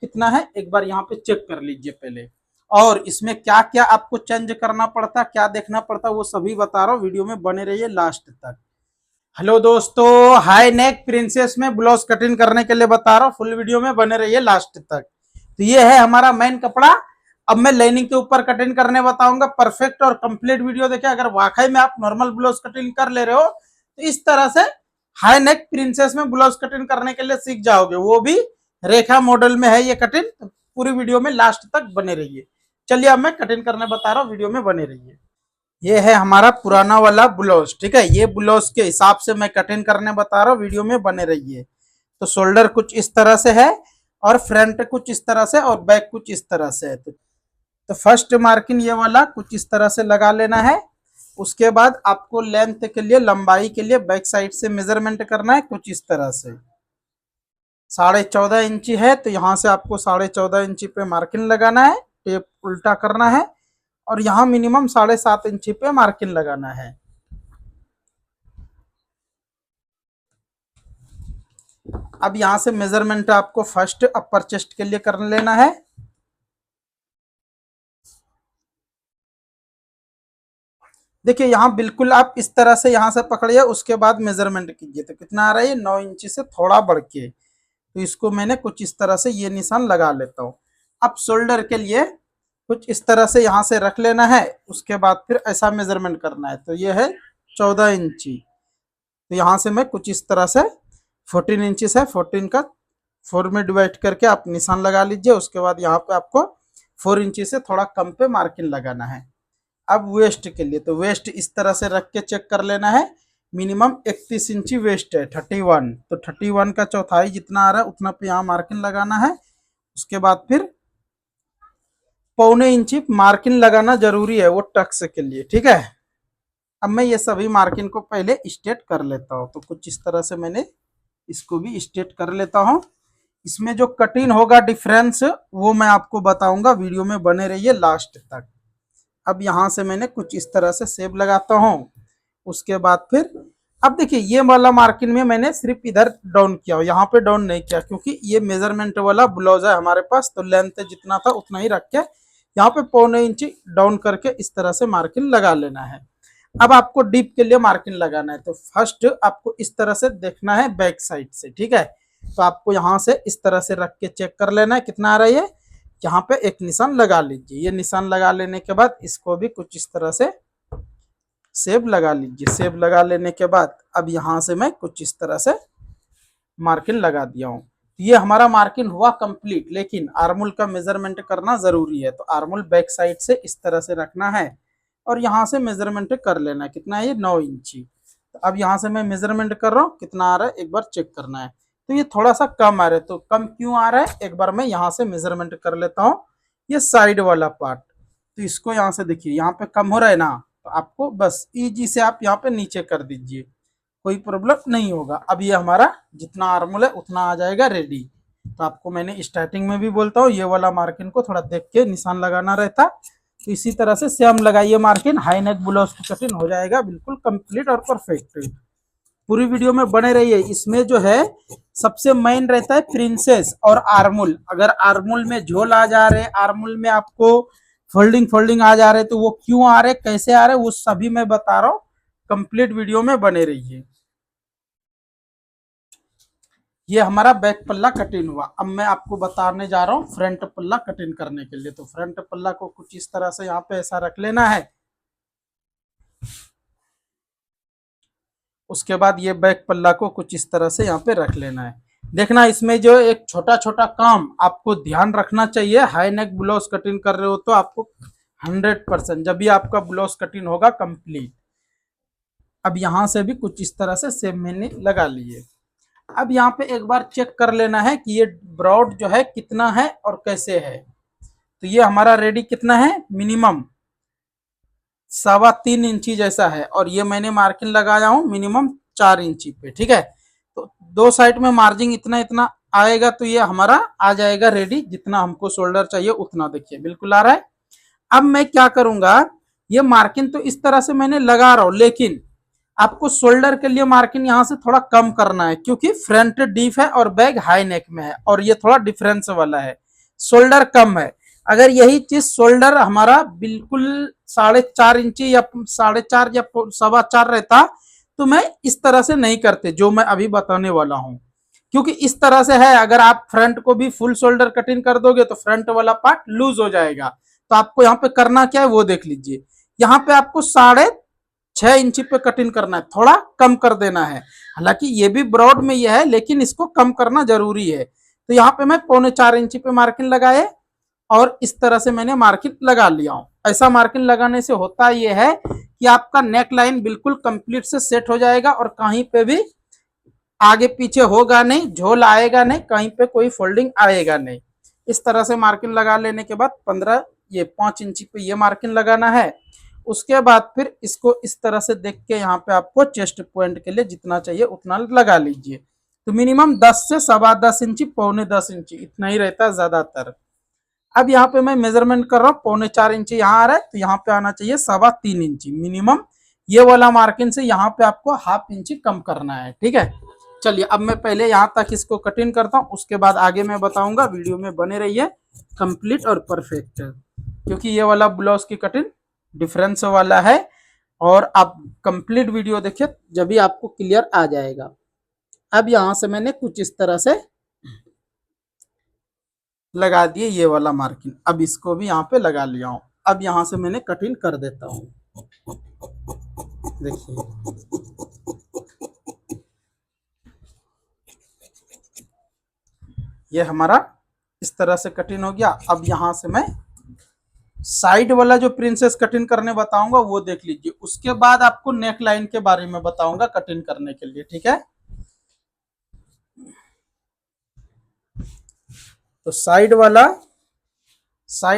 कितना है एक बार यहाँ पे चेक कर लीजिए पहले। और इसमें क्या क्या आपको चेंज करना पड़ता, क्या देखना पड़ता, वो सभी बता रहा हूँ, वीडियो में बने रहिए लास्ट तक। हेलो दोस्तों, हाई नेक प्रिंसेस में ब्लाउज कटिंग करने के लिए बता रहा हूँ, फुल वीडियो में बने रहिए लास्ट तक। तो ये है हमारा मेन कपड़ा। अब मैं लाइनिंग के ऊपर कटिंग करने बताऊंगा, परफेक्ट और कंप्लीट वीडियो देखिए। अगर वाकई में आप नॉर्मल ब्लाउज कटिंग कर ले रहे हो तो इस तरह से हाई नेक प्रिंसेस में ब्लाउज कटिंग करने के लिए सीख जाओगे, वो भी रेखा मॉडल में है ये कटिंग। तो पूरी वीडियो में लास्ट तक बने रहिए। चलिए अब मैं कटिंग करने बता रहा हूँ, वीडियो में बने रहिए। ये है हमारा पुराना वाला ब्लाउज, ठीक है। ये ब्लाउज के हिसाब से मैं कटिंग करने बता रहा हूँ, वीडियो में बने रहिए। तो शोल्डर कुछ इस तरह से है और फ्रंट कुछ इस तरह से और बैक कुछ इस तरह से है। तो फर्स्ट मार्किंग ये वाला कुछ इस तरह से लगा लेना है। उसके बाद आपको लेंथ के लिए, लंबाई के लिए बैक साइड से मेजरमेंट करना है कुछ इस तरह से। 14.5 इंची है तो यहाँ से आपको 14.5 इंची पे मार्किंग लगाना है, टेप उल्टा करना है और यहाँ मिनिमम 7.5 इंची पे मार्किंग लगाना है। अब यहाँ से मेजरमेंट आपको फर्स्ट अपर चेस्ट के लिए कर लेना है। देखिए यहाँ बिल्कुल आप इस तरह से यहाँ से पकड़िए, उसके बाद मेजरमेंट कीजिए। तो कितना आ रहा है ये 9 इंची से थोड़ा बढ़ के। तो इसको मैंने कुछ इस तरह से ये निशान लगा लेता हूँ। अब शोल्डर के लिए कुछ इस तरह से यहाँ से रख लेना है, उसके बाद फिर ऐसा मेजरमेंट करना है। तो ये है 14 इंची। तो यहाँ से मैं कुछ इस तरह से 14 इंचेस है, 14 का 4 में डिवाइड करके आप निशान लगा लीजिए। उसके बाद यहाँ पे आपको 4 इंची से थोड़ा कम पे मार्किंग लगाना है। अब वेस्ट के लिए, तो वेस्ट इस तरह से रख के चेक कर लेना है। मिनिमम 31 इंची वेस्ट है, 31। तो 31 का चौथाई जितना आ रहा है उतना पे यहाँ मार्किंग लगाना है। उसके बाद फिर 1.25 इंची मार्किंग लगाना जरूरी है वो टक्स के लिए, ठीक है। अब मैं ये सभी मार्किंग को पहले स्ट्रेट कर लेता हूँ। तो कुछ इस तरह से मैंने इसको भी स्ट्रेट कर लेता हूँ। इसमें जो कटिंग होगा डिफरेंस वो मैं आपको बताऊंगा, वीडियो में बने रहिए लास्ट तक। अब यहाँ से मैंने कुछ इस तरह से शेप लगाता हूँ। उसके बाद फिर अब देखिए ये वाला मार्किंग में मैंने सिर्फ इधर डाउन किया, यहाँ पे डाउन नहीं किया, क्योंकि ये मेजरमेंट वाला ब्लाउज है हमारे पास। तो लेंथ जितना था उतना ही रख के यहाँ पे 1.25 इंची डाउन करके इस तरह से मार्किंग लगा लेना है। अब आपको डीप के लिए मार्किंग लगाना है। तो फर्स्ट आपको इस तरह से देखना है बैक साइड से, ठीक है। तो आपको यहाँ से इस तरह से रख के चेक कर लेना है कितना आ रहा है। यहाँ पे एक निशान लगा लीजिए। ये निशान लगा लेने के बाद इसको भी कुछ इस तरह से शेप लगा लीजिए। शेप लगा लेने के बाद अब यहाँ से मैं कुछ इस तरह से मार्किंग लगा दिया हूँ। ये हमारा मार्किंग हुआ कंप्लीट, लेकिन आर्मोल का मेजरमेंट करना जरूरी है। तो आर्मोल बैक साइड से इस तरह से रखना है और यहाँ से मेजरमेंट कर लेना है। कितना है ये 9 इंची। तो अब यहाँ से मैं मेजरमेंट कर रहा हूँ, कितना आ रहा है एक बार चेक करना है। तो ये थोड़ा सा कम आ रहा है, तो कम क्यों आ रहा है एक बार मैं यहाँ से मेजरमेंट कर लेता हूँ। ये साइड वाला पार्ट, तो इसको यहाँ से देखिए यहाँ पे कम हो रहा है ना, तो आपको बस इजी से आप यहाँ पे नीचे कर दीजिए, कोई प्रॉब्लम नहीं होगा। अब ये हमारा जितना आर्मोल है उतना आ जाएगा रेडी। तो आपको मैंने स्टार्टिंग में भी बोलता हूँ ये वाला मार्किंग को थोड़ा देख के निशान लगाना रहता। तो इसी तरह से सेम लगाइए मार्किंग, हाई नेक ब्लाउज की कटिंग हो जाएगा बिल्कुल कंप्लीट और परफेक्ट। पूरी वीडियो में बने रहिए। इसमें जो है सबसे मेन रहता है प्रिंसेस और आर्मोल। अगर आर्मोल में झोल आ जा रहे, आर्मोल में आपको फोल्डिंग आ जा रहे, तो वो क्यों आ रहे, कैसे आ रहे, वो सभी मैं बता रहा हूँ। कंप्लीट वीडियो में बने रहिए। ये हमारा बैक पल्ला कटिंग हुआ। अब मैं आपको बताने जा रहा हूँ फ्रंट पल्ला कटिंग करने के लिए। तो फ्रंट पल्ला को कुछ इस तरह से यहाँ पे ऐसा रख लेना है। उसके बाद ये बैक पल्ला को कुछ इस तरह से यहाँ पे रख लेना है। देखना इसमें जो एक छोटा छोटा काम आपको ध्यान रखना चाहिए। हाई नेक ब्लाउज कटिंग कर रहे हो तो आपको 100% जब भी आपका ब्लाउज कटिंग होगा कंप्लीट। अब यहाँ से भी कुछ इस तरह से सेम मैंने लगा लिए। अब यहाँ पे एक बार चेक कर लेना है कि ये ब्रॉड जो है कितना है और कैसे है। तो ये हमारा रेडी कितना है, मिनिमम 3.25 इंची जैसा है, और ये मैंने मार्किंग लगाया हूँ मिनिमम 4 इंची पे, ठीक है। तो दो साइड में मार्जिन इतना इतना आएगा, तो ये हमारा आ जाएगा रेडी। जितना हमको शोल्डर चाहिए उतना देखिए बिल्कुल आ रहा है। अब मैं क्या करूंगा, ये मार्किंग तो इस तरह से मैंने लगा रहा हूं, लेकिन आपको शोल्डर के लिए मार्किंग यहाँ से थोड़ा कम करना है, क्योंकि फ्रंट डीप है और बैक हाई नेक में है और ये थोड़ा डिफरेंस वाला है। शोल्डर कम है। अगर यही चीज शोल्डर हमारा बिल्कुल 4.5 इंची या 4.5 या 4.25 रहता तो मैं इस तरह से नहीं करते जो मैं अभी बताने वाला हूं, क्योंकि इस तरह से है। अगर आप फ्रंट को भी फुल शोल्डर कटिंग कर दोगे तो फ्रंट वाला पार्ट लूज हो जाएगा। तो आपको यहाँ पे करना क्या है वो देख लीजिए। यहाँ पे आपको 6.5 इंची पे कटिंग करना है, थोड़ा कम कर देना है। हालांकि ये भी ब्रॉड में ये है लेकिन इसको कम करना जरूरी है। तो यहाँ पे मैं 4.25 इंची पे मार्किंग लगाए और इस तरह से मैंने मार्किंग लगा लिया हूँ। ऐसा मार्किंग लगाने से होता यह है कि आपका नेक लाइन बिल्कुल कंप्लीट से सेट हो जाएगा और कहीं पे भी आगे पीछे होगा नहीं, झोल आएगा नहीं, कहीं पे कोई फोल्डिंग आएगा नहीं। इस तरह से मार्किंग लगा लेने के बाद 5 इंची पे ये मार्किंग लगाना है। उसके बाद फिर इसको इस तरह से देख के यहाँ पे आपको चेस्ट पॉइंट के लिए जितना चाहिए उतना लगा लीजिए। तो मिनिमम 10 से 10.25 इंची, 10.25 इंची इतना ही रहता है ज्यादातर। अब यहाँ पे मैं मेजरमेंट कर रहा हूँ 4.25 इंची यहाँ आ रहा है, तो यहाँ पे आना चाहिए 3.25 इंची मिनिमम। ये वाला मार्किंग से यहाँ पे आपको 1/2 इंची कम करना है, ठीक है। चलिए अब मैं पहले यहाँ तक इसको कटिंग करता हूँ, उसके बाद आगे मैं बताऊंगा। वीडियो में बने रहिए कंप्लीट और परफेक्ट, क्योंकि ये वाला ब्लाउज की कटिंग डिफरेंस वाला है। और आप कंप्लीट वीडियो देखिए जब भी आपको क्लियर आ जाएगा। अब यहाँ से मैंने कुछ इस तरह से लगा दिए ये वाला मार्किंग। अब इसको भी यहाँ पे लगा लिया हूँ। अब यहाँ से मैंने कटिंग कर देता हूँ। देखिए ये हमारा इस तरह से कटिंग हो गया। अब यहाँ से मैं साइड वाला जो प्रिंसेस कटिंग करने बताऊंगा वो देख लीजिए। उसके बाद आपको नेक लाइन के बारे में बताऊंगा कटिंग करने के लिए, ठीक है। तो साइड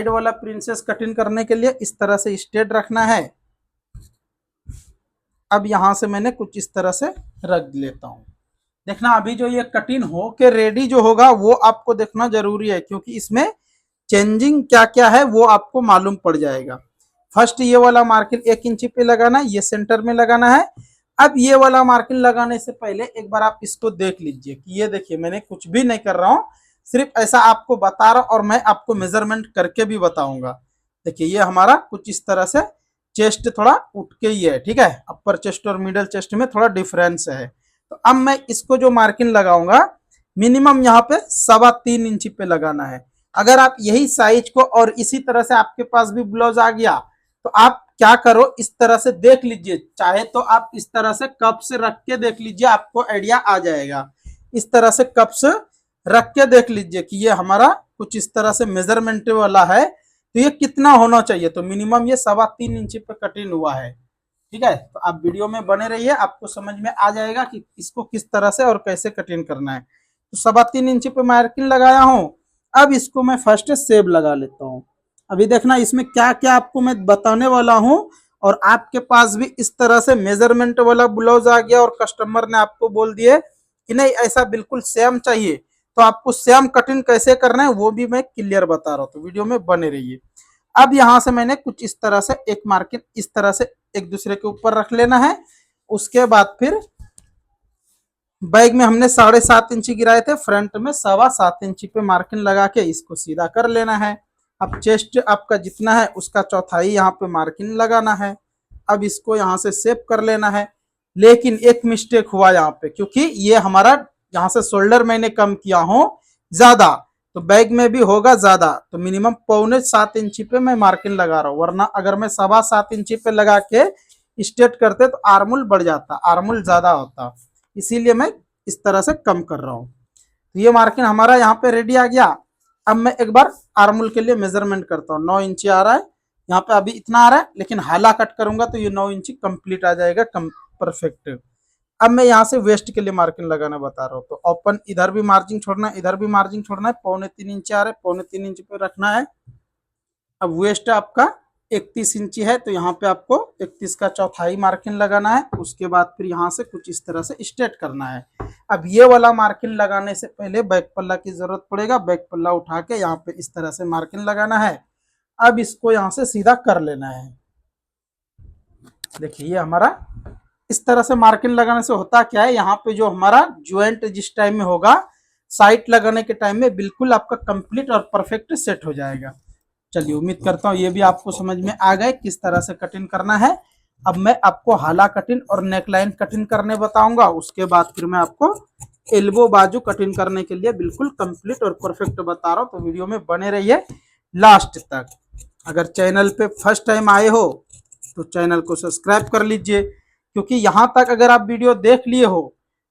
वाला प्रिंसेस कटिंग करने के लिए इस तरह से स्ट्रेट रखना है। अब यहां से मैंने कुछ इस तरह से रख लेता हूं। देखना अभी जो ये कटिंग हो के रेडी जो होगा वो आपको देखना जरूरी है, क्योंकि इसमें चेंजिंग क्या क्या है वो आपको मालूम पड़ जाएगा। फर्स्ट ये वाला मार्किंग 1 इंची पे लगाना है, ये सेंटर में लगाना है। अब ये वाला मार्किंग लगाने से पहले एक बार आप इसको देख लीजिए कि ये देखिए मैंने कुछ भी नहीं कर रहा हूं, सिर्फ ऐसा आपको बता रहा हूं और मैं आपको मेजरमेंट करके भी बताऊंगा। देखिए ये हमारा कुछ इस तरह से चेस्ट थोड़ा उठ के ही है, ठीक है। अपर चेस्ट और मिडल चेस्ट में थोड़ा डिफरेंस है। तो अब मैं इसको जो मार्किंग लगाऊंगा मिनिमम यहाँ पे 3.25 इंची पे लगाना है। अगर आप यही साइज को और इसी तरह से आपके पास भी ब्लाउज आ गया तो आप क्या करो, इस तरह से देख लीजिए। चाहे तो आप इस तरह से कप से रख के देख लीजिए, आपको आइडिया आ जाएगा। इस तरह से कप से रख के देख लीजिए कि ये हमारा कुछ इस तरह से मेजरमेंट वाला है, तो ये कितना होना चाहिए। तो मिनिमम ये 3.25 इंची पे कटिंग हुआ है, ठीक है। तो आप वीडियो में बने रहिए, आपको समझ में आ जाएगा कि इसको किस तरह से और कैसे कटिंग करना है। तो 3.25 इंची पे मार्किंग लगाया हूँ। अब इसको मैं फर्स्ट सेब लगा लेता हूँ। अभी देखना इसमें क्या क्या आपको मैं बताने वाला हूँ। और आपके पास भी इस तरह से मेजरमेंट वाला ब्लाउज आ गया और कस्टमर ने आपको बोल दिए कि नहीं ऐसा बिल्कुल सेम चाहिए, तो आपको सेम कटिंग कैसे करना है वो भी मैं क्लियर बता रहा हूँ। तो वीडियो में बने रहिए। अब यहाँ से मैंने कुछ इस तरह से एक मार्किंग इस तरह से एक दूसरे के ऊपर रख लेना है। उसके बाद फिर बैग में हमने 7.5 इंची गिराए थे, फ्रंट में 7.25 इंची पे मार्किंग लगा के इसको सीधा कर लेना है। अब चेस्ट आपका जितना है उसका चौथाई यहाँ पे मार्किंग लगाना है। अब इसको यहाँ से सेव कर लेना है। लेकिन एक मिस्टेक हुआ यहाँ पे, क्योंकि ये हमारा यहाँ से शोल्डर मैंने कम किया हूँ ज्यादा, तो बैग में भी होगा ज्यादा। तो मिनिमम 6.25 इंची पे मैं मार्किंग लगा रहा हूँ, वरना अगर मैं 7.25 इंची पे लगा के स्ट्रेट करते तो आर्मुल बढ़ जाता, आर्मुल ज्यादा होता। इसीलिए मैं इस तरह से कम कर रहा हूँ। तो ये मार्किंग हमारा यहाँ पे रेडी आ गया। अब मैं एक बार आर्मुल के लिए मेजरमेंट करता हूँ। 9 इंची आ रहा है, यहाँ पे अभी इतना आ रहा है, लेकिन हाला कट करूंगा तो ये 9 इंची कंप्लीट आ जाएगा परफेक्ट। अब मैं यहाँ से वेस्ट के लिए मार्किंग लगाना बता रहा हूँ। तो ओपन इधर भी मार्जिन छोड़ना है, इधर भी मार्जिन छोड़ना है। 3.25 इंची आ रहा है, 3.25 इंची पे रखना है। अब वेस्ट आपका 31 इंची है, तो यहाँ पे आपको 31 का चौथाई मार्किंग लगाना है। उसके बाद फिर यहाँ से कुछ इस तरह से स्ट्रेट करना है। अब ये वाला मार्किंग लगाने से पहले बैक पल्ला की जरूरत पड़ेगा। बैक पल्ला उठा के यहाँ पे इस तरह से मार्किंग लगाना है। अब इसको यहाँ से सीधा कर लेना है। देखिए ये हमारा इस तरह से मार्किंग लगाने से होता क्या है, यहाँ पे जो हमारा ज्वाइंट जिस टाइम में होगा साइट लगाने के टाइम में बिल्कुल आपका कंप्लीट और परफेक्ट सेट हो जाएगा। चलिए उम्मीद करता हूँ ये भी आपको समझ में आ गए किस तरह से कटिंग करना है। अब मैं आपको हाला कटिंग और नेकलाइन कटिंग करने बताऊंगा, उसके बाद फिर मैं आपको एल्बो बाजू कटिंग करने के लिए बिल्कुल कंप्लीट और परफेक्ट बता रहा हूँ। तो वीडियो में बने रहिए लास्ट तक। अगर चैनल पे फर्स्ट टाइम आए हो तो चैनल को सब्सक्राइब कर लीजिए, क्योंकि यहाँ तक अगर आप वीडियो देख लिए हो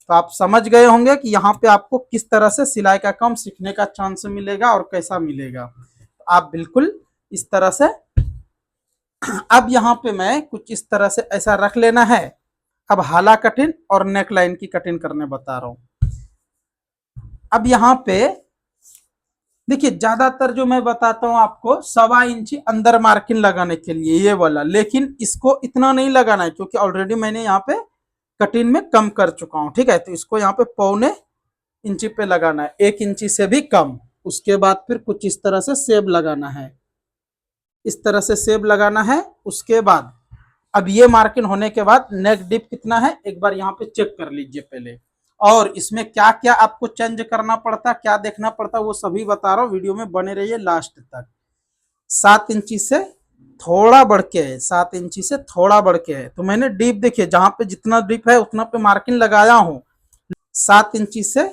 तो आप समझ गए होंगे कि यहाँ पे आपको किस तरह से सिलाई का काम सीखने का चांस मिलेगा और कैसा मिलेगा। तो आप बिल्कुल इस तरह से अब यहाँ पे मैं कुछ इस तरह से ऐसा रख लेना है। अब हाला कटिंग और नेकलाइन की कटिंग करने बता रहा हूँ। अब यहाँ पे देखिए ज्यादातर जो मैं बताता हूँ आपको 1.25 इंच अंदर मार्किंग लगाने के लिए ये वाला, लेकिन इसको इतना नहीं लगाना है क्योंकि ऑलरेडी मैंने यहाँ पे कटिंग में कम कर चुका हूँ। ठीक है, तो इसको यहाँ पे 1.25 इंच पे लगाना है, 1 इंची से भी कम। उसके बाद फिर कुछ इस तरह से सेब लगाना है, इस तरह से सेब लगाना है। उसके बाद अब ये मार्किंग होने के बाद नेक डिप कितना है एक बार यहाँ पे चेक कर लीजिए पहले, और इसमें क्या क्या आपको चेंज करना पड़ता, क्या देखना पड़ता, वो सभी बता रहा हूँ। वीडियो में बने रहिए लास्ट तक। 7 इंची से थोड़ा बढ़ के है, 7 इंची से थोड़ा बढ़ के है। तो मैंने डीप देखिए जहां पे जितना डीप है उतना पे मार्किंग लगाया हूँ। 7 इंची से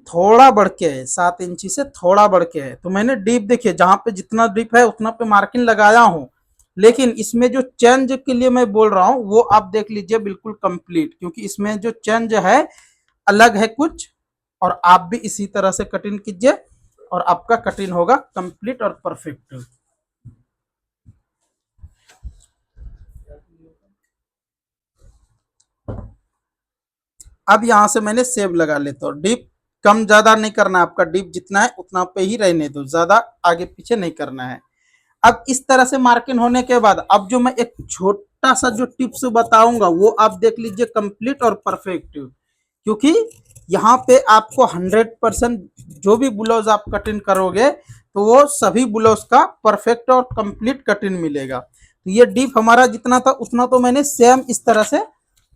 थोड़ा बढ़ के है, 7 इंची से थोड़ा बढ़ के है। तो मैंने डीप देखिए जहां पे जितना डीप है उतना पे मार्किंग लगाया हूँ, लेकिन इसमें जो चेंज के लिए मैं बोल रहा हूँ वो आप देख लीजिए बिल्कुल कंप्लीट, क्योंकि इसमें जो चेंज है अलग है कुछ। और आप भी इसी तरह से कटिंग कीजिए और आपका कटिंग होगा कंप्लीट और परफेक्ट। अब यहां से मैंने सेब लगा लेता हूँ। डीप कम ज्यादा नहीं करना, आपका डीप जितना है उतना पे ही रहने दो, ज्यादा आगे पीछे नहीं करना है। अब इस तरह से मार्किंग होने के बाद अब जो मैं एक छोटा सा जो टिप्स बताऊंगा वो आप देख लीजिए कंप्लीट और परफेक्ट, क्योंकि यहाँ पे आपको 100% जो भी ब्लाउज आप कटिंग करोगे तो वो सभी ब्लाउज का परफेक्ट और कंप्लीट कटिंग मिलेगा। तो ये डीप हमारा जितना था उतना तो मैंने सेम इस तरह से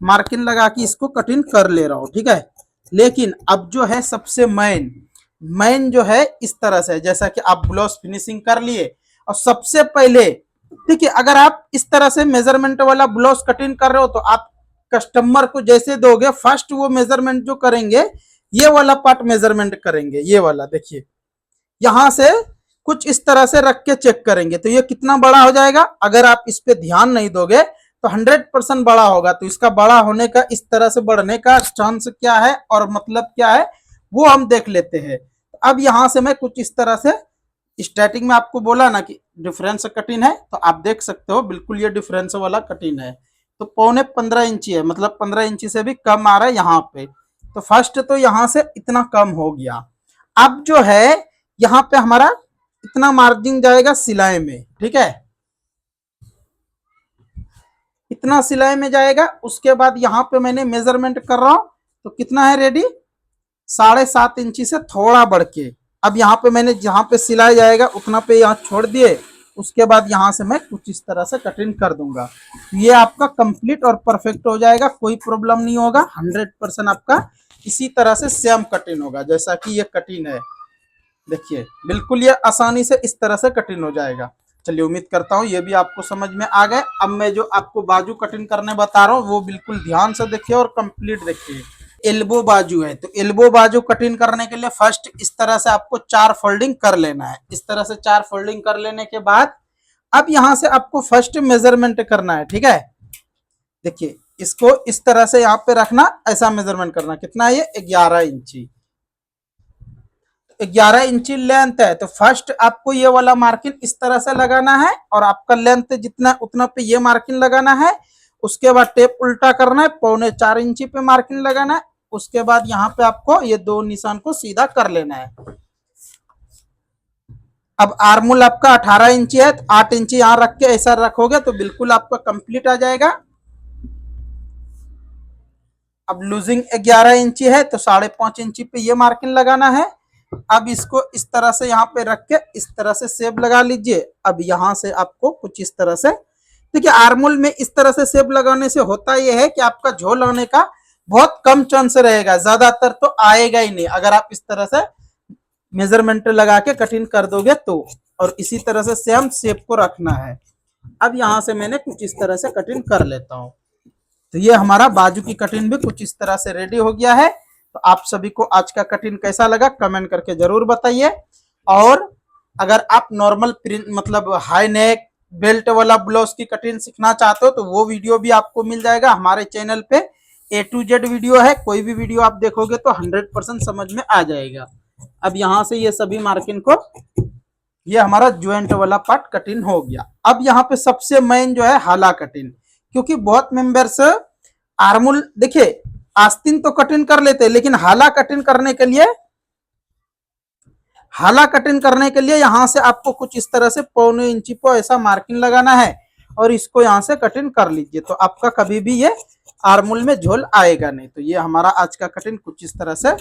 मार्किंग लगा के इसको कटिंग कर ले रहा हूँ। ठीक है, लेकिन अब जो है सबसे मेन जो है इस तरह से, जैसा कि आप ब्लाउज फिनिशिंग कर लिए और सबसे पहले देखिए अगर आप इस तरह से मेजरमेंट वाला ब्लाउज कटिंग कर रहे हो तो आप कस्टमर को जैसे दोगे फर्स्ट वो मेजरमेंट जो करेंगे ये वाला पार्ट मेजरमेंट करेंगे, ये वाला देखिए यहां से कुछ इस तरह से रख के चेक करेंगे तो ये कितना बड़ा हो जाएगा। अगर आप इस पे ध्यान नहीं दोगे तो 100% बड़ा होगा। तो इसका बड़ा होने का, इस तरह से बढ़ने का चांस क्या है और मतलब क्या है वो हम देख लेते हैं। अब यहां से मैं कुछ इस तरह से, स्टार्टिंग में आपको बोला ना कि डिफरेंस कटिंग है, तो आप देख सकते हो बिल्कुल ये डिफरेंस वाला कटिंग है। तो 15.25 इंची है, मतलब 15 इंची से भी कम आ रहा है यहाँ पे। तो फर्स्ट तो यहाँ से इतना कम हो गया। अब जो है यहाँ पे हमारा इतना मार्जिन जाएगा सिलाई में। ठीक है, इतना सिलाई में जाएगा। उसके बाद यहाँ पे मैंने मेजरमेंट कर रहा हूं तो कितना है रेडी, 7.5 इंची से थोड़ा बढ़ के। अब यहाँ पे मैंने जहाँ पे सिलाई जाएगा उतना पे यहाँ छोड़ दिए। उसके बाद यहाँ से मैं कुछ इस तरह से कटिंग कर दूंगा। ये आपका कंप्लीट और परफेक्ट हो जाएगा, कोई प्रॉब्लम नहीं होगा। 100% आपका इसी तरह से सेम कटिंग होगा जैसा कि ये कटिंग है। देखिए बिल्कुल ये आसानी से इस तरह से कटिंग हो जाएगा। चलिए उम्मीद करता हूँ ये भी आपको समझ में आ गए। अब मैं जो आपको बाजू कटिंग करने बता रहा हूँ वो बिल्कुल ध्यान से देखिए और कंप्लीट देखिए। एल्बो बाजू है, तो एल्बो बाजू कटिंग करने के लिए फर्स्ट इस तरह से आपको 4 फोल्डिंग कर लेना है। इस तरह से 4 फोल्डिंग कर लेने के बाद अब यहाँ से आपको फर्स्ट मेजरमेंट करना है। ठीक है, देखिए इसको इस तरह से यहाँ पे रखना, ऐसा मेजरमेंट करना। कितना है ये, 11 इंची। 11 इंची लेंथ है, तो फर्स्ट आपको ये वाला मार्किंग इस तरह से लगाना है और आपका लेंथ जितना उतना पे ये मार्किंग लगाना है। उसके बाद टेप उल्टा करना है, 4.25 इंची पे मार्किंग लगाना है। उसके बाद यहाँ पे आपको ये 2 निशान को सीधा कर लेना है। अब आर्मोल आपका 18 इंची है, तो 8 इंची यहाँ रख के ऐसा रखोगे तो बिल्कुल आपका कंप्लीट आ जाएगा। अब लूजिंग 11 इंची है तो 5.5 इंची पे ये मार्किंग लगाना है। अब इसको इस तरह से यहाँ पे रख के इस तरह से शेप लगा लीजिए। अब यहाँ से आपको कुछ इस तरह से, देखिए आर्मोल में इस तरह से शेप लगाने से होता यह है कि आपका झोल आने का बहुत कम चांस रहेगा, ज्यादातर तो आएगा ही नहीं अगर आप इस तरह से मेजरमेंट लगा के कटिंग कर दोगे तो। और इसी तरह से सेम शेप को रखना है। अब यहाँ से मैंने कुछ इस तरह से कटिंग कर लेता हूँ। तो ये हमारा बाजू की कटिंग भी कुछ इस तरह से रेडी हो गया है। तो आप सभी को आज का कटिंग कैसा लगा कमेंट करके जरूर बताइए। और अगर आप नॉर्मल प्रिंट मतलब हाई नेक बेल्ट वाला ब्लाउज की कटिंग सीखना चाहते हो तो वो वीडियो भी आपको मिल जाएगा हमारे चैनल पे। A to Z वीडियो है, कोई भी वीडियो आप देखोगे तो 100% समझ में आ जाएगा। अब यहाँ से ये सभी मार्किंग को, ये हमारा ज्वाइंट वाला पार्ट कटिंग हो गया। अब यहाँ पे सबसे मेन जो है हाला कटिंग, क्योंकि बहुत मेंबर्स आर्मुल देखिए आस्तीन तो कटिंग कर लेते हैं, लेकिन हाला कटिंग करने के लिए, हाला कटिंग करने के लिए यहाँ से आपको कुछ इस तरह से 1.25 इंची को ऐसा मार्किंग लगाना है और इसको यहाँ से कटिंग कर लीजिए। तो आपका कभी भी ये आर्मुल में झोल आएगा नहीं। तो ये हमारा आज का कटिंग कुछ इस तरह से,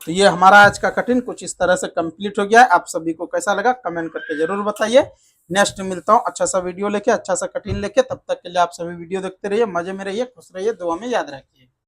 तो ये हमारा आज का कटिंग कुछ इस तरह से कंप्लीट हो गया है। आप सभी को कैसा लगा कमेंट करके जरूर बताइए। नेक्स्ट मिलता हूँ अच्छा सा वीडियो लेके, अच्छा सा कटिंग लेके। तब तक के लिए आप सभी वीडियो देखते रहिए, मजे में रहिए, खुश रहिए, दुआ में याद रखिए।